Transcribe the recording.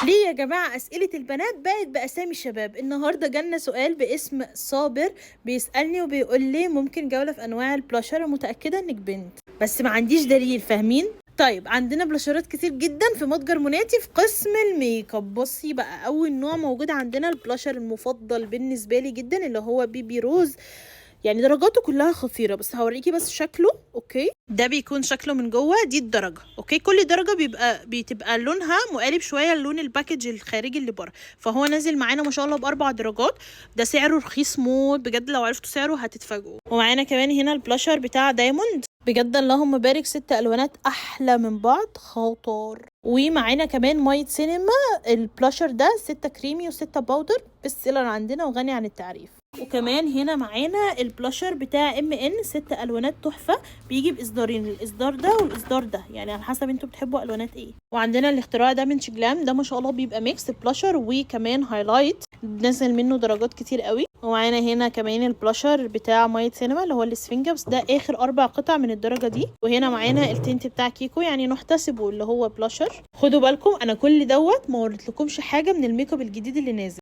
ليه يا جماعة أسئلة البنات بقت بأسامي الشباب؟ النهاردة جالنا سؤال باسم صابر بيسألني وبيقول لي ممكن جولة في أنواع البلاشر، ومتأكدة إنك بنت بس ما عنديش دليل، فاهمين؟ طيب عندنا بلاشرات كتير جدا في متجر مناتي في قسم الميك اب. بصي بقى، أول نوع موجود عندنا البلاشر المفضل بالنسبة لي جدا اللي هو بيبي روز. يعني درجاته كلها خطيرة، بس هوريكي بس شكله. اوكي، ده بيكون شكله من جوه، دي الدرجة. اوكي، كل درجة بتبقى لونها مقالب شوية لون الباكج الخارجي اللي بره. فهو نازل معانا ما شاء الله باربع درجات. ده سعره رخيص موت بجد، لو عرفتوا سعره هتتفاجئوا. ومعانا كمان هنا البلاشر بتاع دايموند، بجد اللهم بارك، 6 الوانات احلى من بعض خطر. ومعانا كمان مايت سينما، البلاشر ده 6 كريمي و6 باودر، بيست سيلر عندنا وغني عن التعريف. وكمان هنا معانا البلاشر بتاع MN، 6 الوانات تحفه، بيجي باصدارين، الاصدار ده والاصدار ده، يعني على حسب انتوا بتحبوا الوانات ايه. وعندنا الاختراع ده من شجلام، ده ما شاء الله بيبقى ميكس بلاشر وكمان هايلايت، نزل منه درجات كتير قوي. ومعانا هنا كمان البلاشر بتاع مايت سينما اللي هو الاسفنجة، بس ده اخر 4 قطع من الدرجه دي. وهنا معانا التنت بتاع كيكو، يعني نحتسبه اللي هو بلاشر. خدوا بالكم انا كل دوت ما وريتلكمش حاجه من الميك اب الجديد اللي نازل.